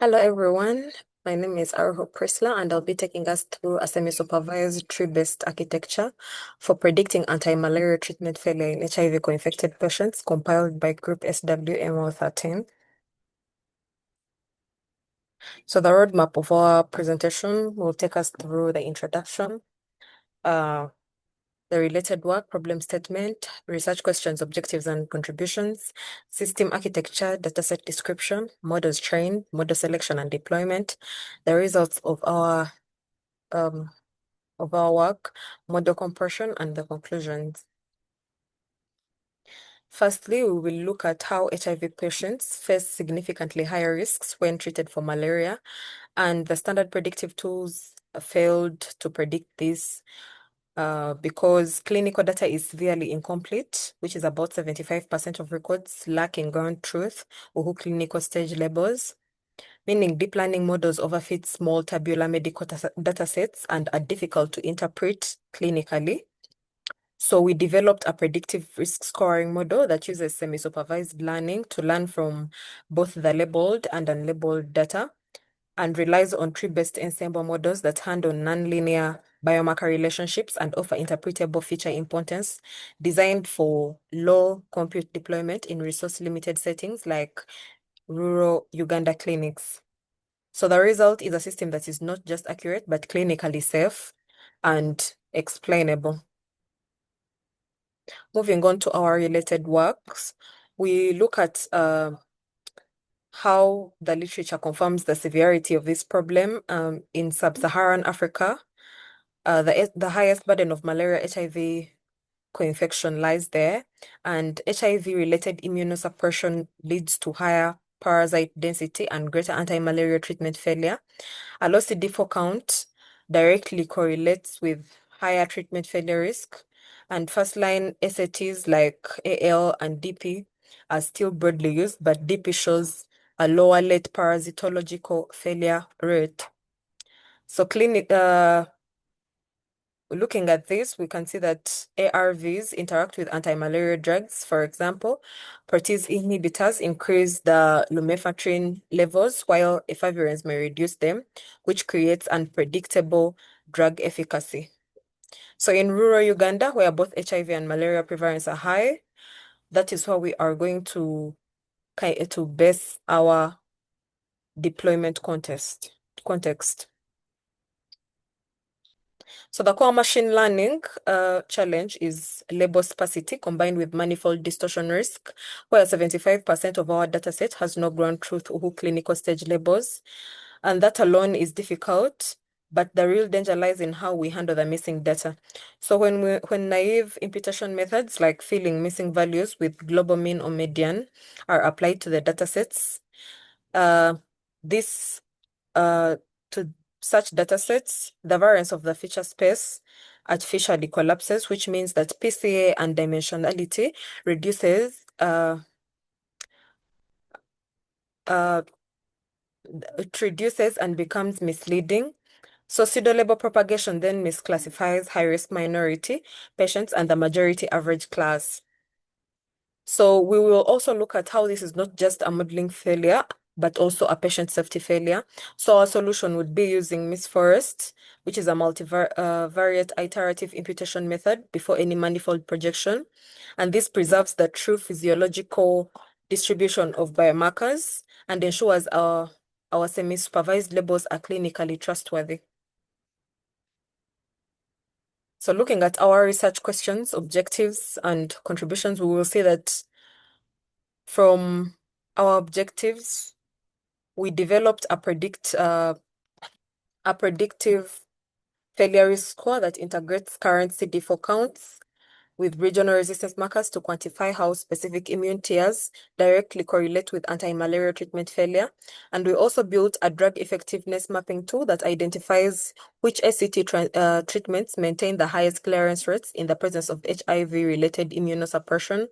Hello everyone, my name is Arho Prisla and I'll be taking us through a semi-supervised tree-based architecture for predicting anti-malaria treatment failure in HIV co-infected patients compiled by Group SWMO13. So the roadmap of our presentation will take us through the introduction, uh, the related work, problem statement, research questions, objectives and contributions, system architecture, dataset description, models trained, model selection and deployment, the results um, of our work, model compression, and the conclusions. Firstly, we will look at how HIV patients face significantly higher risks when treated for malaria, and the standard predictive tools failed to predict this because clinical data is severely incomplete, which is about 75% of records lacking ground truth or clinical stage labels, meaning deep learning models overfit small tabular medical data sets and are difficult to interpret clinically. So we developed a predictive risk scoring model that uses semi-supervised learning to learn from both the labeled and unlabeled data and relies on tree-based ensemble models that handle nonlinear biomarker relationships and offer interpretable feature importance designed for low compute deployment in resource-limited settings like rural Uganda clinics. So the result is a system that is not just accurate, but clinically safe and explainable. Moving on to our related works, we look at how the literature confirms the severity of this problem in sub-Saharan Africa. The highest burden of malaria HIV co-infection lies there, and HIV-related immunosuppression leads to higher parasite density and greater anti-malaria treatment failure. A low CD4 count directly correlates with higher treatment failure risk, and first-line SATs like AL and DP are still broadly used, but DP shows a lower late parasitological failure rate. So looking at this, we can see that ARVs interact with anti-malaria drugs. For example, protease inhibitors increase the lumefantrine levels, while efavirenz may reduce them, which creates unpredictable drug efficacy. So in rural Uganda, where both HIV and malaria prevalence are high, that is where we are going to base our deployment context. So the core machine learning challenge is label sparsity combined with manifold distortion risk, where 75% of our dataset has no ground truth or clinical stage labels. And that alone is difficult, but the real danger lies in how we handle the missing data. So when naive imputation methods like filling missing values with global mean or median are applied to the datasets, this to such datasets, the variance of the feature space artificially collapses, which means that PCA and dimensionality reduces it reduces and becomes misleading. So pseudo-label propagation then misclassifies high-risk minority patients and the majority average class. So we will also look at how this is not just a modeling failure, but also a patient safety failure. So our solution would be using Miss Forest, which is a multivariate iterative imputation method before any manifold projection. And this preserves the true physiological distribution of biomarkers and ensures our semi-supervised labels are clinically trustworthy. So looking at our research questions, objectives, and contributions, we will see that from our objectives, we developed a predictive failure risk score that integrates current CD4 counts with regional resistance markers to quantify how specific immune tiers directly correlate with anti-malaria treatment failure. And we also built a drug effectiveness mapping tool that identifies which SCT treatments maintain the highest clearance rates in the presence of HIV-related immunosuppression.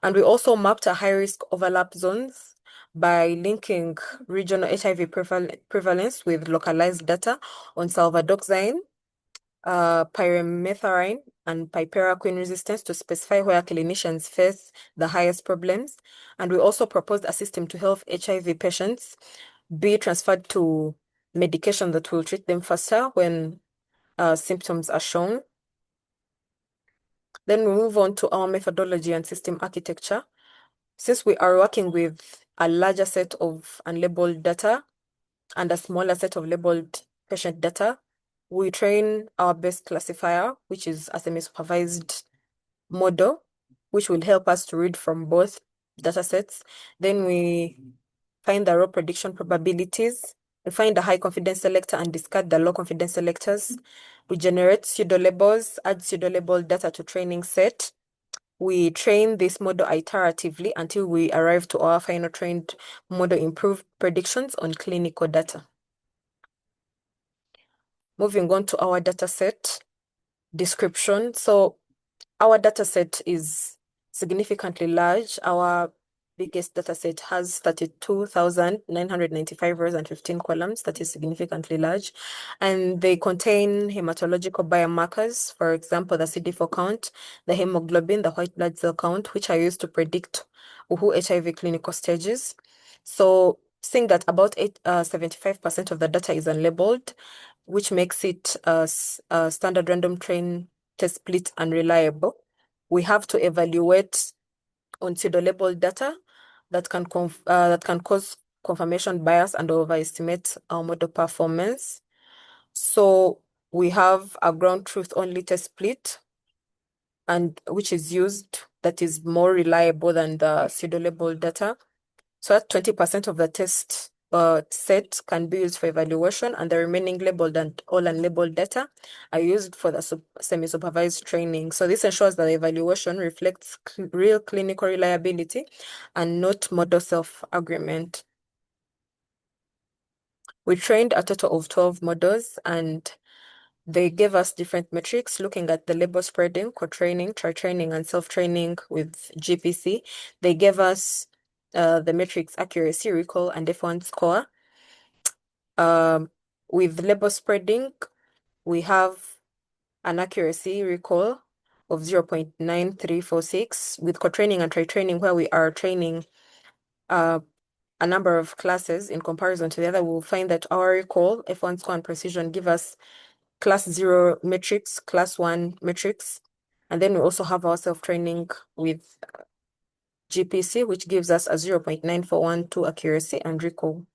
And we also mapped a high-risk overlap zones by linking regional HIV prevalence with localized data on salvadoxine, pyrimethamine, and piperaquine resistance to specify where clinicians face the highest problems. And we also proposed a system to help HIV patients be transferred to medication that will treat them faster when symptoms are shown. Then we move on to our methodology and system architecture. Since we are working with a larger set of unlabeled data and a smaller set of labeled patient data, we train our best classifier, which is a semi-supervised model, which will help us to read from both data sets. Then we find the raw prediction probabilities. We find the high confidence selector and discard the low confidence selectors. We generate pseudo labels, add pseudo label data to training set. We train this model iteratively until we arrive to our final trained model improved predictions on clinical data. Moving on to our data set description. So our data set is significantly large. Our biggest data set has 32,995 rows and 15 columns. That is significantly large. And they contain hematological biomarkers, for example, the CD4 count, the hemoglobin, the white blood cell count, which are used to predict WHO HIV clinical stages. So seeing that about 75% of the data is unlabeled, which makes it a standard random train test split unreliable. We have to evaluate on pseudo-labeled data that can cause confirmation bias and overestimate our model performance. So we have a ground truth only test split, and which is used that is more reliable than the pseudo-labeled data. So that 20% of the test set can be used for evaluation, and the remaining labeled and all unlabeled data are used for the semi-supervised training. So this ensures that the evaluation reflects real clinical reliability and not model self-agreement. We trained a total of 12 models, and they gave us different metrics looking at the label spreading, co-training, tri-training, and self-training with GPC. They gave us the metrics accuracy, recall, and F1 score. With label spreading, we have an accuracy recall of 0.9346. With co-training and tri-training, where we are training a number of classes in comparison to the other, we'll find that our recall, F1 score, and precision give us class 0 metrics, class 1 metrics. And then we also have our self-training with GPC, which gives us a 0.9412 accuracy and recall.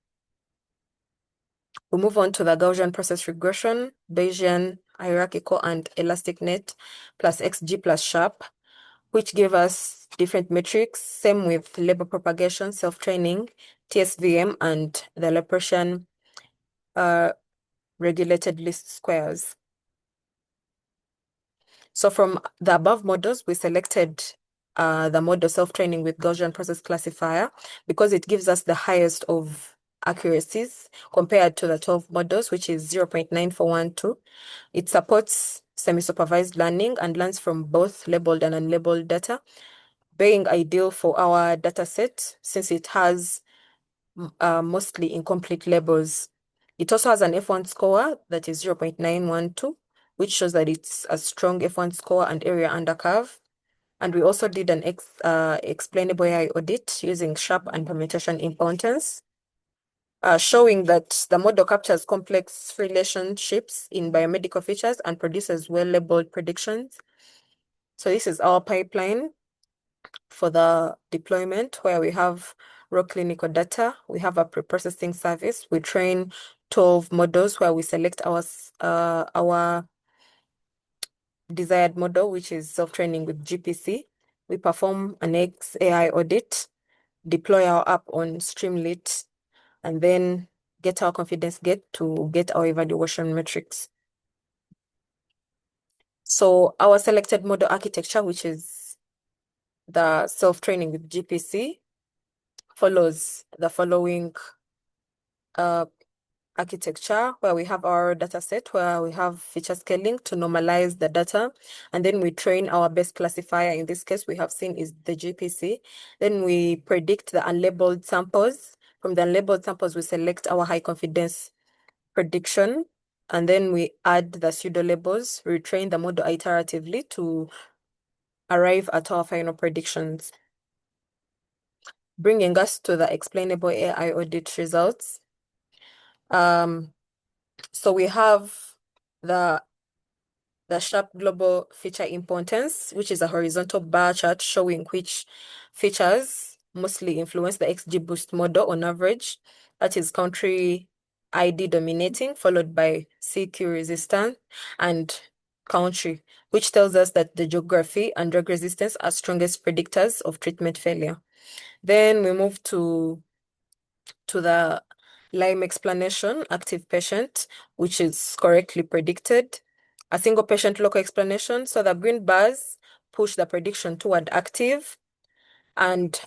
We move on to the Gaussian process regression, Bayesian, hierarchical, and elastic net plus XG plus sharp, which give us different metrics, same with label propagation, self-training, TSVM, and the Laplacian regulated least squares. So from the above models, we selected the model self-training with Gaussian process classifier because it gives us the highest of accuracies compared to the 12 models, which is 0.9412. It supports semi-supervised learning and learns from both labeled and unlabeled data, being ideal for our data set since it has mostly incomplete labels. It also has an F1 score that is 0.912, which shows that it's a strong F1 score and area under curve. And we also did an explainable AI audit using sharp and permutation importance, showing that the model captures complex relationships in biomedical features and produces well-labeled predictions. So this is our pipeline for the deployment, where we have raw clinical data. We have a pre-processing service. We train 12 models where we select our desired model, which is self-training with GPC. We perform an XAI audit, deploy our app on Streamlit, and then get our confidence gate to get our evaluation metrics. So our selected model architecture, which is the self-training with GPC, follows the following architecture, where we have our data set, where we have feature scaling to normalize the data, and then we train our best classifier. In this case, we have seen is the GPC. Then we predict the unlabeled samples. From the unlabeled samples, we select our high confidence prediction, and then we add the pseudo labels, retrain the model iteratively to arrive at our final predictions. Bringing us to the explainable AI audit results. Um, so we have the sharp global feature importance, which is a horizontal bar chart showing which features mostly influence the XGBoost model on average. That is country ID dominating, followed by CQ resistant and country, which tells us that the geography and drug resistance are strongest predictors of treatment failure. Then we move to the Lyme explanation, active patient, which is correctly predicted. A single patient local explanation. So the green bars push the prediction toward active, and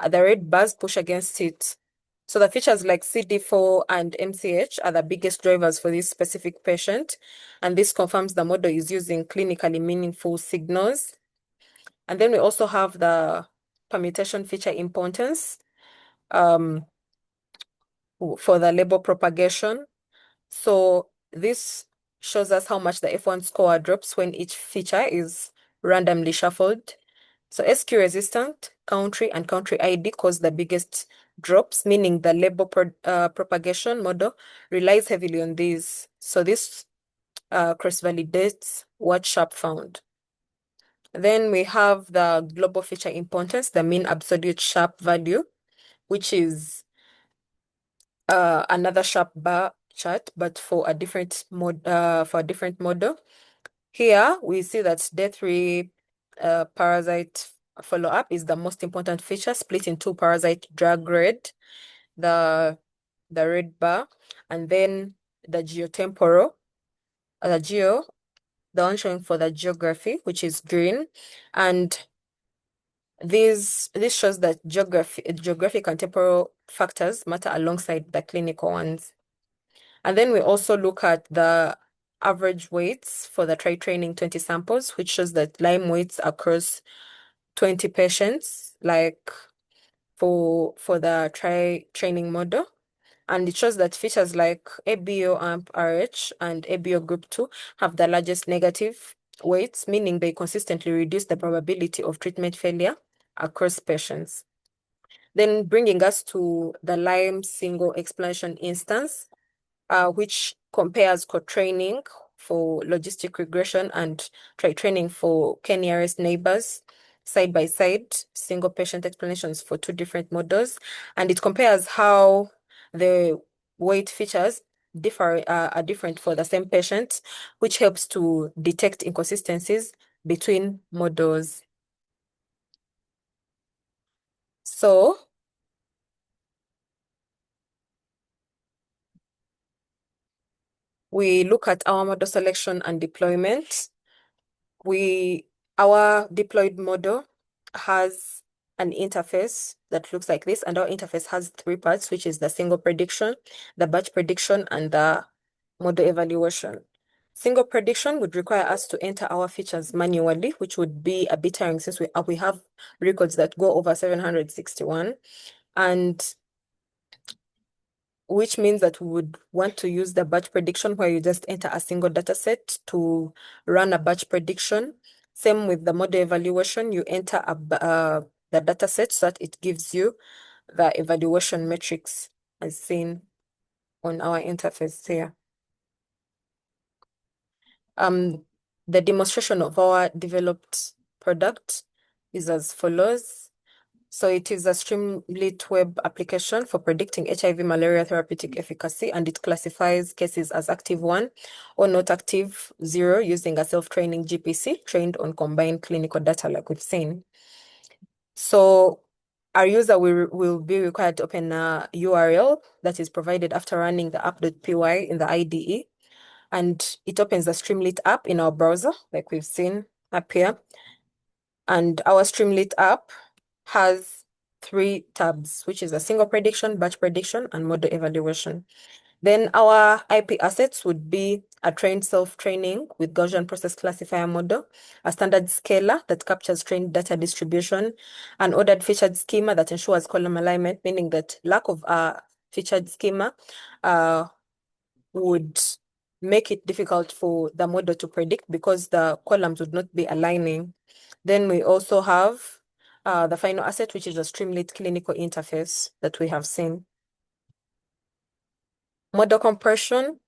the red bars push against it. So the features like CD4 and MCH are the biggest drivers for this specific patient, and this confirms the model is using clinically meaningful signals. And then we also have the permutation feature importance um, for the label propagation. So this shows us how much the F1 score drops when each feature is randomly shuffled. So SQ resistant, country, and country ID cause the biggest drops, meaning the label propagation model relies heavily on these. So this cross-validates what Sharp found. Then we have the global feature importance, the mean absolute Sharp value, which is another Sharp bar chart, but for a different model. Here we see that day 3 parasite follow-up is the most important feature, split in two: parasite drug red, the red bar, and then the geotemporal, the geo, the one showing for the geography, which is green. And this shows that geographic and temporal factors matter alongside the clinical ones. And then we also look at the average weights for the tri-training 20 samples, which shows that Lyme weights across 20 patients, like for the tri-training model. And it shows that features like ABO AMP RH and ABO group 2 have the largest negative weights, meaning they consistently reduce the probability of treatment failure across patients. Then bringing us to the Lyme single explanation instance, which compares co-training for logistic regression and tri-training for k-nearest neighbors side by side, single patient explanations for two different models. And it compares how the weight features are different for the same patient, which helps to detect inconsistencies between models. So we look at our model selection and deployment. Our deployed model has an interface that looks like this, and our interface has three parts, which is the single prediction, the batch prediction, and the model evaluation. Single prediction would require us to enter our features manually, which would be a bit tiring since we have records that go over 761, and which means that we would want to use the batch prediction where you just enter a single data set to run a batch prediction. Same with the model evaluation, you enter the data set so that it gives you the evaluation metrics as seen on our interface here. The demonstration of our developed product is as follows. So it is a Streamlit web application for predicting HIV malaria therapeutic efficacy, and it classifies cases as active 1 or not active 0 using a self-training GPC trained on combined clinical data like we've seen. So our user will be required to open a URL that is provided after running the app.py in the IDE, and it opens the Streamlit app in our browser like we've seen up here. And our Streamlit app has three tabs, which is a single prediction, batch prediction, and model evaluation. Then our IP assets would be a trained self-training with Gaussian process classifier model, a standard scaler that captures trained data distribution, an ordered featured schema that ensures column alignment, meaning that lack of a featured schema would make it difficult for the model to predict because the columns would not be aligning. Then we also have the final asset, which is a Streamlit clinical interface that we have seen. Model compression,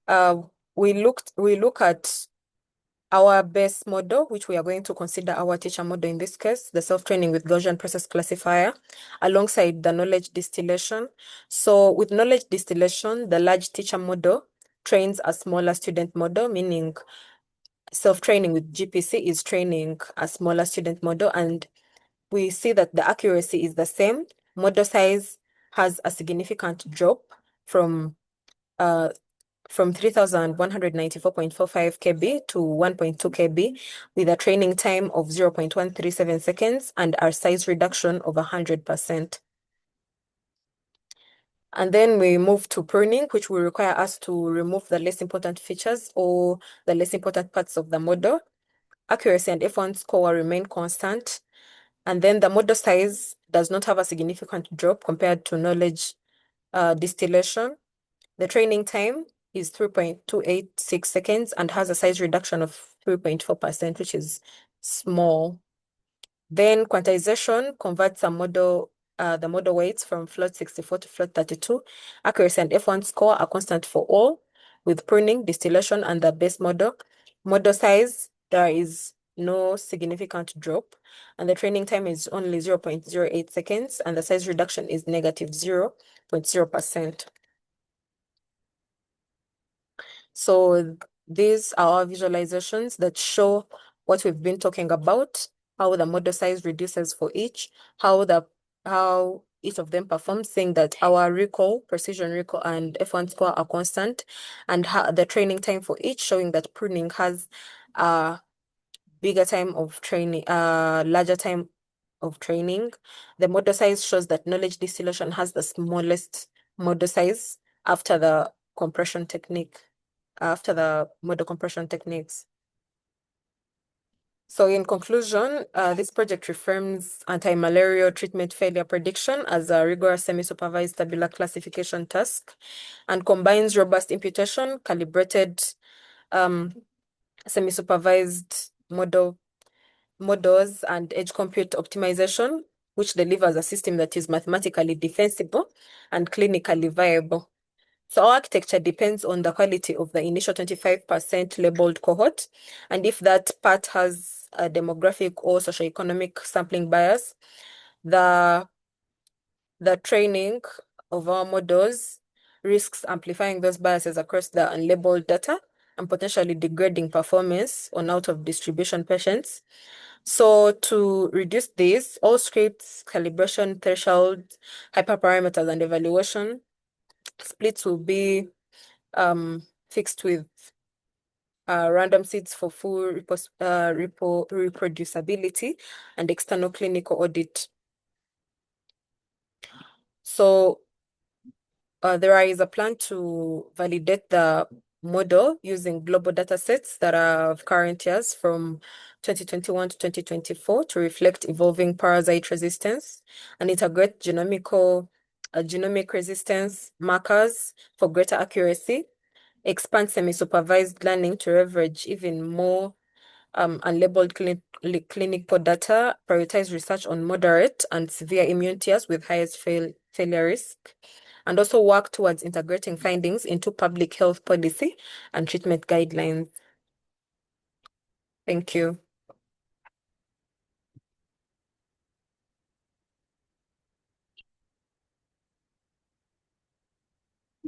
uh, we look at our base model, which we are going to consider our teacher model in this case, the self-training with Gaussian process classifier, alongside the knowledge distillation. So with knowledge distillation, the large teacher model trains a smaller student model, meaning self-training with GPC is training a smaller student model, and we see that the accuracy is the same. Model size has a significant drop from uh, 3,194.45 KB to 1.2 KB with a training time of 0.137 seconds and a size reduction of 100%. And then we move to pruning, which will require us to remove the less important features or the less important parts of the model. Accuracy and F1 score remain constant. And then the model size does not have a significant drop compared to knowledge distillation. The training time is 3.286 seconds and has a size reduction of 3.4%, which is small. Then quantization converts the model weights from float 64 to float 32. Accuracy and F1 score are constant for all, with pruning, distillation, and the base model. Model size, there is no significant drop, and the training time is only 0.08 seconds, and the size reduction is negative 0.0%. So these are our visualizations that show what we've been talking about, how the model size reduces for each, how each of them performs, saying that our recall, precision recall, and F1 score are constant, and how the training time for each, showing that pruning has a bigger time of training, larger time of training. The model size shows that knowledge distillation has the smallest model size after the compression technique, after the model compression techniques. So in conclusion, this project reframes anti-malarial treatment failure prediction as a rigorous semi-supervised tabular classification task and combines robust imputation, calibrated semi-supervised models, and edge compute optimization, which delivers a system that is mathematically defensible and clinically viable. So our architecture depends on the quality of the initial 25% labeled cohort. And if that part has a demographic or socioeconomic sampling bias, the training of our models risks amplifying those biases across the unlabeled data and potentially degrading performance on out of distribution patients. So to reduce this, all scripts, calibration thresholds, hyperparameters, and evaluation splits will be fixed with random seeds for full reproducibility and external clinical audit. So there is a plan to validate the model using global data sets that are of current years from 2021 to 2024 to reflect evolving parasite resistance and integrate genomic resistance markers for greater accuracy, expand semi-supervised learning to leverage even more unlabeled clinical data, prioritize research on moderate and severe immune tears with highest failure risk, and also work towards integrating findings into public health policy and treatment guidelines. Thank you.